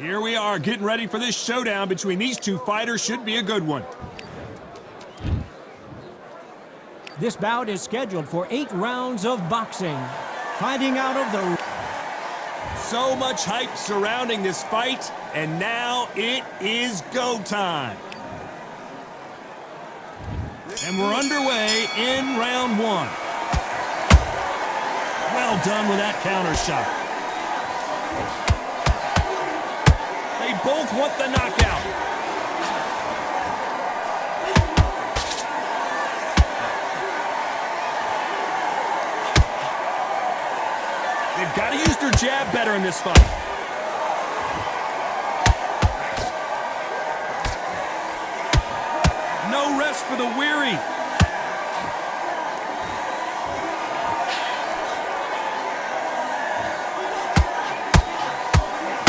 Here we are getting ready for this showdown between these two fighters. Should be a good one. This bout is scheduled for 8 rounds of boxing. Fighting out of the... So much hype surrounding this fight, and now it is go time. And we're underway in round 1. Well done with that counter shot. They both want the knockout. They've got to use their jab better in this fight. No rest for the weary.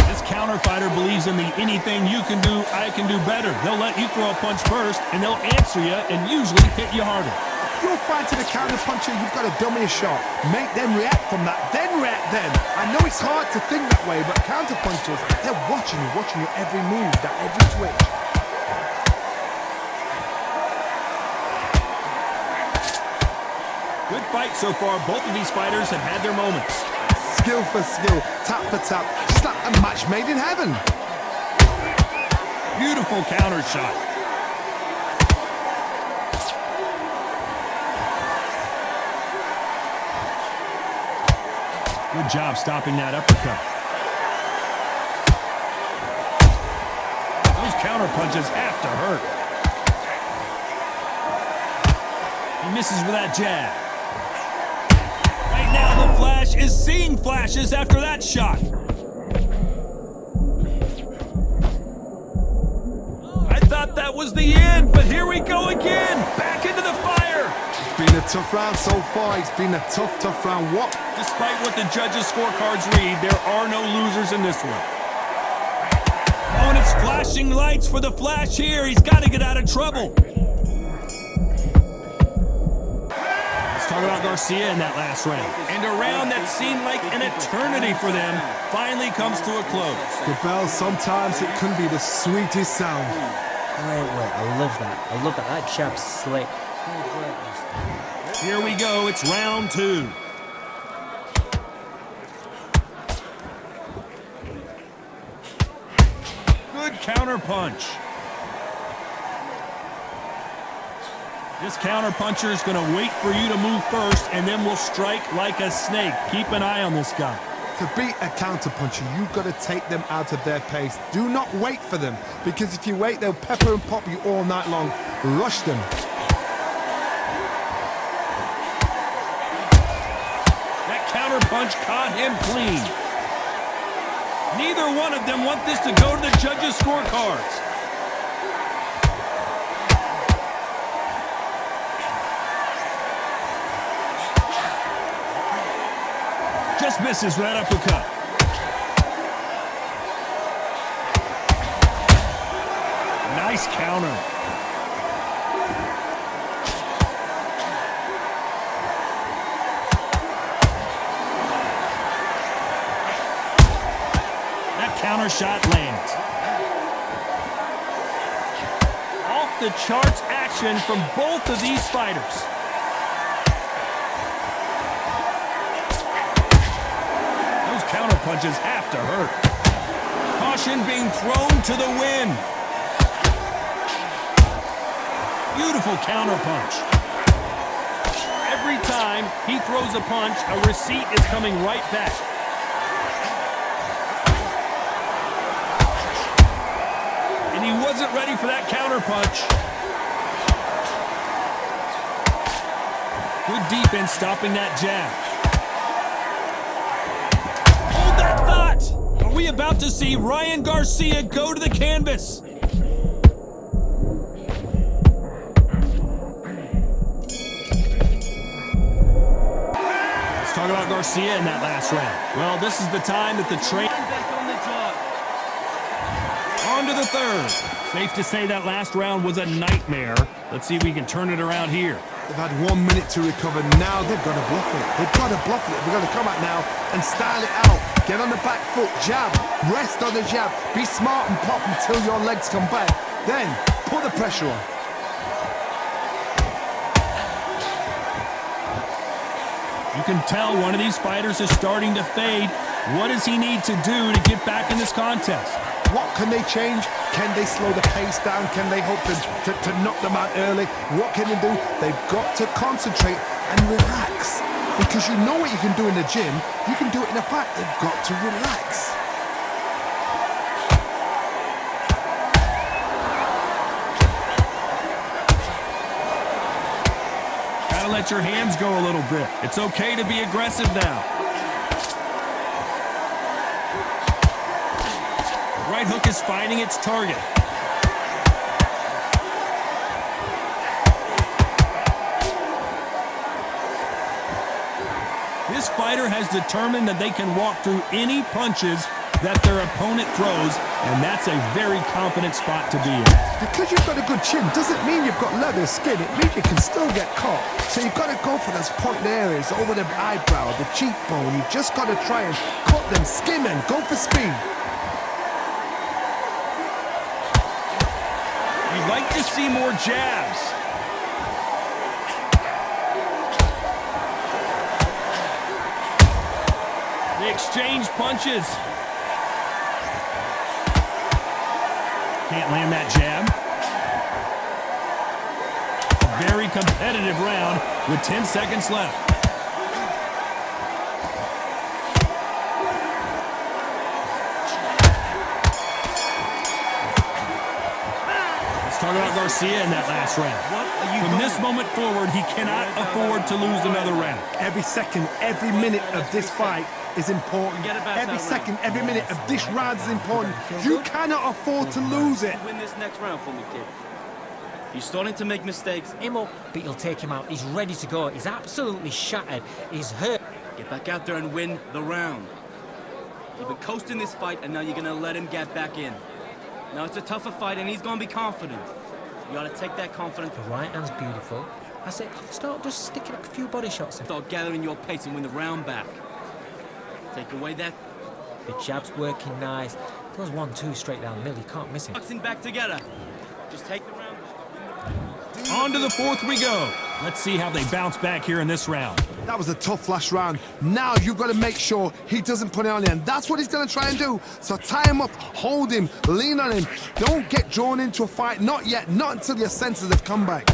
This counter fighter believes in the anything you can do, I can do better. They'll let you throw a punch first, and they'll answer you and usually hit you harder. You're fighting a counter puncher, you've got to dummy a shot. Make them react from that, then react then. I know it's hard to think that way, but counter punchers, they're watching you every move, that every twitch. Good fight so far. Both of these fighters have had their moments. Skill for skill, tap for tap, just like a match made in heaven. Beautiful counter shot. Good job stopping that uppercut. Those counter punches have to hurt. He misses with that jab. Right now, the Flash is seeing flashes after that shot. I thought that was the end, but here we go again. Back into the fire. It's been a tough round so far. It's been a tough round. What? Despite what the judges' scorecards read, there are no losers in this one. Oh, and it's flashing lights for the Flash here. He's got to get out of trouble. Let's talk about Garcia in that last round. And a round that seemed like an eternity for them finally comes to a close. The bell, sometimes it can be the sweetest sound. Great work. I love that. I love that. That jab's slick. Here we go. It's round 2. Good counter punch. This counter puncher is going to wait for you to move first, and then will strike like a snake. Keep an eye on this guy. To beat a counter puncher, you've got to take them out of their pace. Do not wait for them, because if you wait, they'll pepper and pop you all night long. Rush them. That counter punch caught him clean. Neither one of them want this to go to the judges' scorecards. Just misses with that uppercut. Nice counter. That counter shot lands. Off the charts action from both of these fighters. Counter punches have to hurt. Caution being thrown to the wind. Beautiful counter punch. Every time he throws a punch, a receipt is coming right back. And he wasn't ready for that counter punch. Good defense stopping that jab. Are we about to see Ryan Garcia go to the canvas? Let's talk about Garcia in that last round. Well, this is the time that the train back on the job. On to the third. Safe to say that last round was a nightmare. Let's see if we can turn it around here. They've had 1 minute to recover. Now they've got to bluff it. They've got to bluff it. They've got to come out now and style it out. Get on the back foot, jab, rest on the jab. Be smart and pop until your legs come back. Then, put the pressure on. You can tell one of these fighters is starting to fade. What does he need to do to get back in this contest? What can they change? Can they slow the pace down? Can they hope to knock them out early? What can they do? They've got to concentrate and relax. Because you know what you can do in the gym, you can do it in a fight. They've got to relax. Gotta let your hands go a little bit. It's okay to be aggressive now. Right hook is finding its target. This fighter has determined that they can walk through any punches that their opponent throws, and that's a very confident spot to be in. Because you've got a good chin doesn't mean you've got leather skin. It means you can still get caught. So you've got to go for those point areas, over the eyebrow, the cheekbone. You've just got to try and cut them, skim them, go for speed. You'd like to see more jabs. They exchange punches. Can't land that jab. A very competitive round with 10 seconds left. Talk about Garcia in that last round. From this moment forward, he cannot afford to lose another round. Every second, every minute of this fight is important. Every second, every minute of this round is important. You cannot afford to lose it. Win this next round for me, kid. He's starting to make mistakes. Him up, but he'll take him out. He's ready to go. He's absolutely shattered. He's hurt. Get back out there and win the round. You've been coasting this fight, and now you're going to let him get back in. Now it's a tougher fight, and he's going to be confident. You got to take that confidence. The right hand's beautiful. I said, start just sticking a few body shots in. Start gathering your pace and win the round back. Take away that. The jab's working nice. Goes 1-2 straight down the middle. You can't miss him. Boxing back together. Just take the round. On to the fourth we go. Let's see how they bounce back here in this round. That was a tough last round. Now you've got to make sure he doesn't put it on you, and that's what he's going to try and do. So tie him up, hold him, lean on him. Don't get drawn into a fight. Not yet. Not until your senses have come back.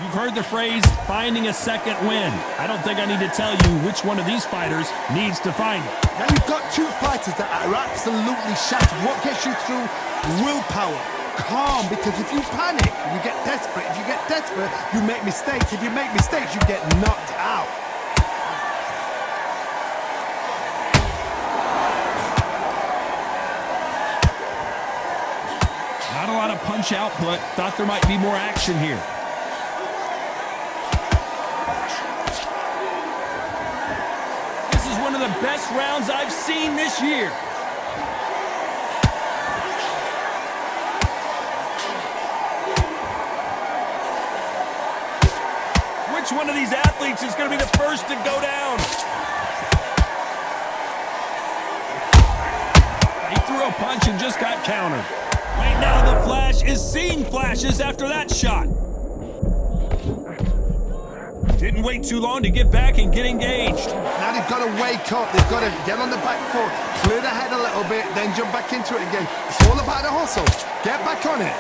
You've heard the phrase, finding a second win. I don't think I need to tell you which one of these fighters needs to find it. Now you've got two fighters that are absolutely shattered. What gets you through? Willpower. Calm, because if you panic, you get desperate. If you get desperate, you make mistakes. If you make mistakes, you get knocked out. Not a lot of punch output. Thought there might be more action here. This is one of the best rounds I've seen this year. Which one of these athletes is going to be the first to go down? He threw a punch and just got countered. Right now, the Flash is seeing flashes after that shot. Didn't wait too long to get back and get engaged. Now they've got to wake up. They've got to get on the back foot, clear the head a little bit, then jump back into it again. It's all about the hustle. Get back on it.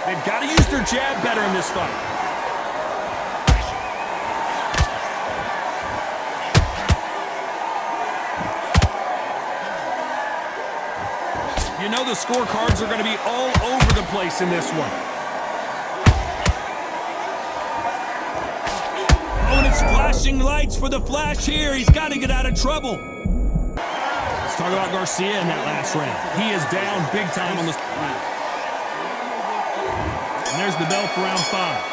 They've got to use their jab better in this fight. You know the scorecards are going to be all over the place in this one. Oh, and it's flashing lights for the Flash here. He's got to get out of trouble. Let's talk about Garcia in that last round. He is down big time on the... And there's the bell for round 5.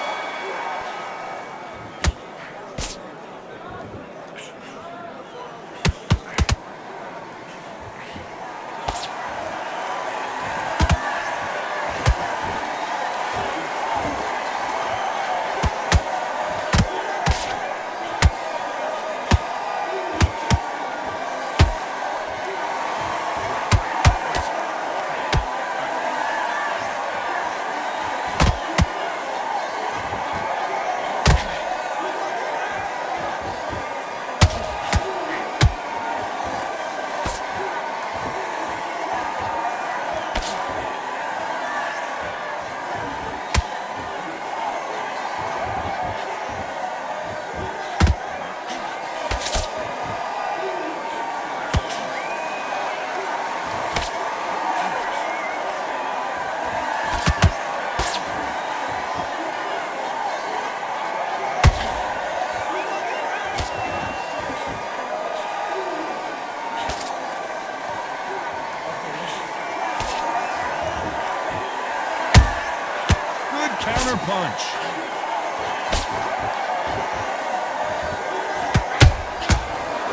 punch.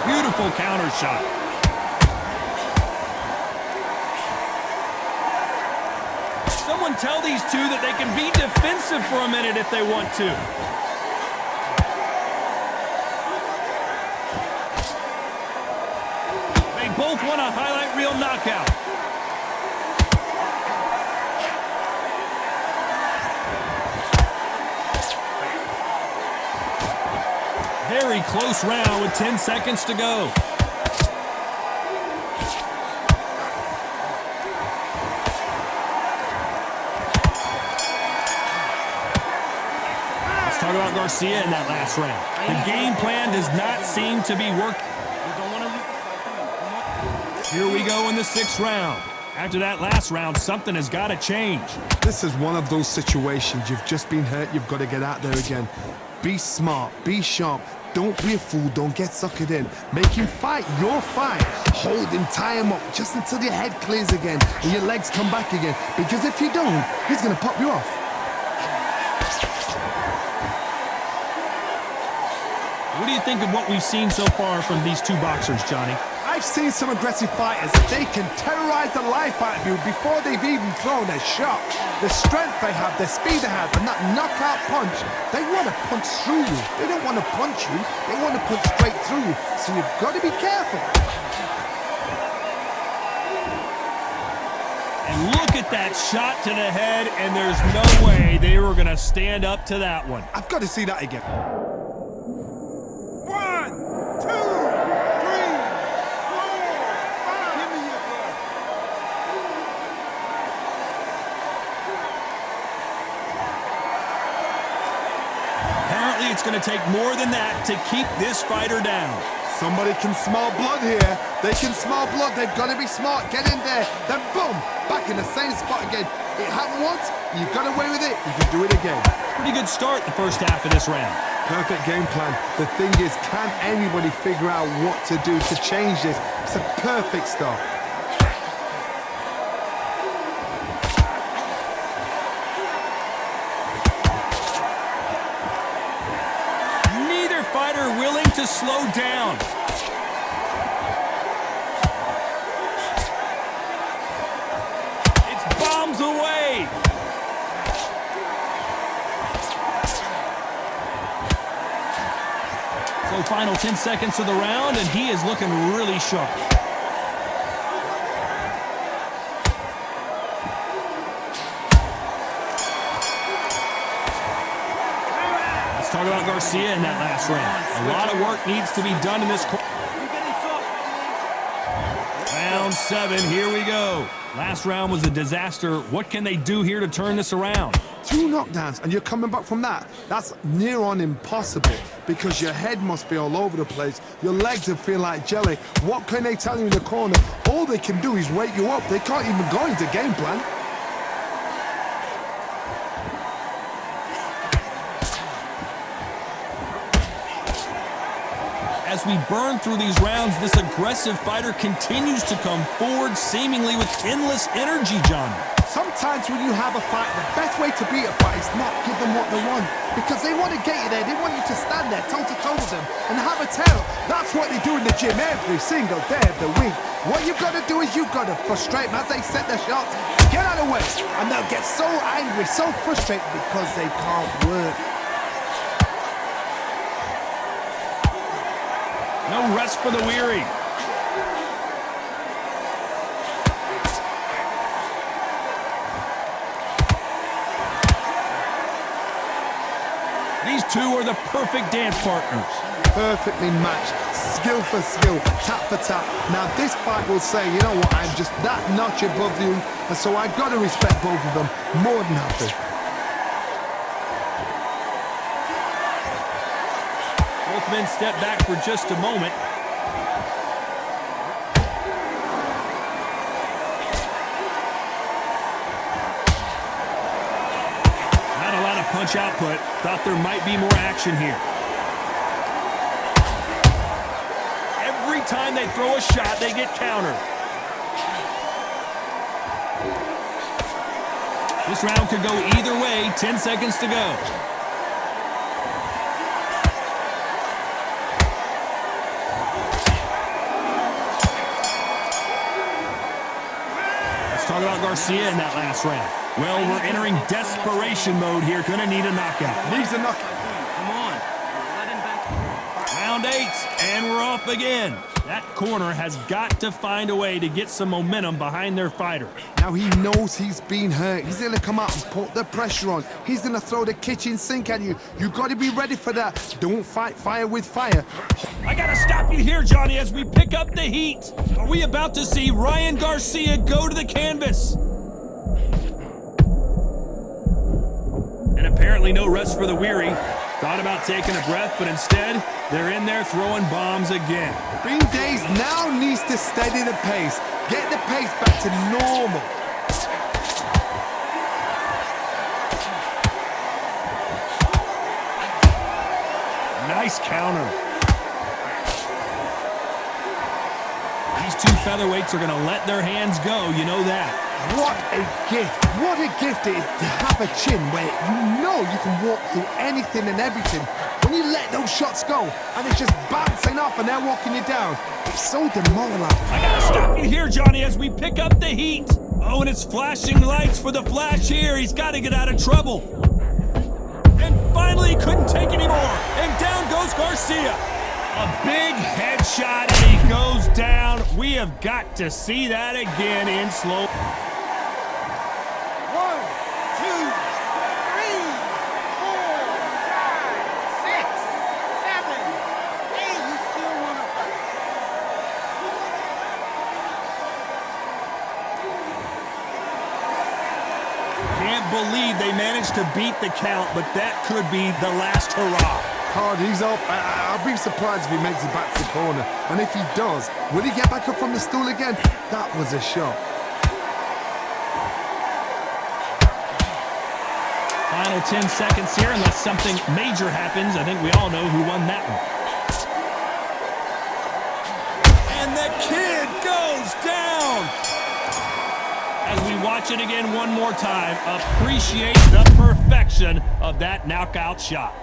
Beautiful counter shot. Someone tell these two that they can be defensive for a minute if they want to. They both want a highlight reel knockout. Very close round with 10 seconds to go. Let's talk about Garcia in that last round. The game plan does not seem to be working. Here we go in the 6th round. After that last round, something has got to change. This is one of those situations. You've just been hurt. You've got to get out there again. Be smart. Be sharp. Don't be a fool. Don't get suckered in. Make him fight your fight. Hold him, tie him up just until your head clears again and your legs come back again. Because if you don't, he's going to pop you off. What do you think of what we've seen so far from these two boxers, Johnny? I've seen some aggressive fighters. They can terrorize the life out of you before they've even thrown a shot. The strength they have, the speed they have, and that knockout punch, they want to punch through you. They don't want to punch you. They want to punch straight through you. So you've got to be careful. And look at that shot to the head, and there's no way they were going to stand up to that one. I've got to see that again. It's going to take more than that to keep this fighter down. Somebody can smell blood here. They can smell blood. They've got to be smart. Get in there. Then boom, back in the same spot again. It happened once. You got away with it. You can do it again. Pretty good start the first half of this round. Perfect game plan. The thing is, can anybody figure out what to do to change this? It's a perfect start. Willing to slow down. It's bombs away. So final 10 seconds of the round, and he is looking really sharp. Talk about Garcia in that last round. A lot of work needs to be done in this. Round 7, here we go. Last round was a disaster. What can they do here to turn this around? 2 knockdowns, and you're coming back from that. That's near on impossible because your head must be all over the place. Your legs will feel like jelly. What can they tell you in the corner? All they can do is wake you up. They can't even go into game plan. As we burn through these rounds, this aggressive fighter continues to come forward, seemingly with endless energy, John. Sometimes when you have a fight, the best way to beat a fight is not give them what they want. Because they want to get you there. They want you to stand there toe-to-toe with them and have a tail. That's what they do in the gym every single day of the week. What you've got to do is you've got to frustrate them as they set their shots. Get out of the way. And they'll get so angry, so frustrated because they can't work. No rest for the weary. These two are the perfect dance partners. Perfectly matched, skill for skill, tap for tap. Now this fight will say, you know what, I'm just that notch above you, and so I've got to respect both of them more than happy. Both men step back for just a moment. Not a lot of punch output. Thought there might be more action here. Every time they throw a shot, they get countered. This round could go either way. 10 seconds to go. Let's talk about Garcia in that last round. Well, we're entering desperation mode here. Gonna need a knockout. Needs a knockout. Come on. Let him back. Round 8, and we're off again. That corner has got to find a way to get some momentum behind their fighter. Now he knows he's been hurt. He's going to come out and put the pressure on. He's going to throw the kitchen sink at you. You've got to be ready for that. Don't fight fire with fire. I gotta stop you here, Johnny, as we pick up the heat. Are we about to see Ryan Garcia go to the canvas? And apparently no rest for the weary. Thought about taking a breath, but instead, they're in there throwing bombs again. Green Days now needs to steady the pace. Get the pace back to normal. Nice counter. These two featherweights are going to let their hands go, you know that. What a gift. What a gift it is to have a chin where you know you can walk through anything and everything. When you let those shots go and it's just bouncing off and they're walking you down, it's so demoralizing. I gotta stop you here, Johnny, as we pick up the heat. Oh, and it's flashing lights for the Flash here. He's got to get out of trouble. And finally, he couldn't take anymore. And down goes Garcia. A big headshot, and he goes down. We have got to see that again in slow. 1, 2, 3, 4, 5, 6, 7, 8. You still want to fight? Can't believe they managed to beat the count, but that could be the last hurrah. Hard, he's up. I'll be surprised if he makes it back to the corner. And if he does, will he get back up from the stool again? That was a shot. Final 10 seconds here, unless something major happens. I think we all know who won that one. And the kid goes down! As we watch it again one more time, appreciate the perfection of that knockout shot.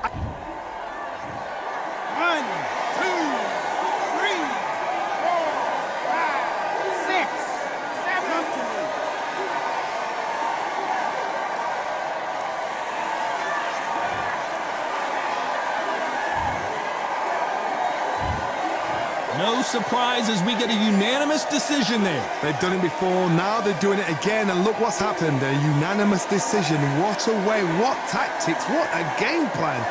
1, 2, 3, 4, 5, 6, 7. Come to me. No surprise as we get a unanimous decision there. They've done it before, now they're doing it again, and look what's happened. A unanimous decision. What a way, what tactics, what a game plan.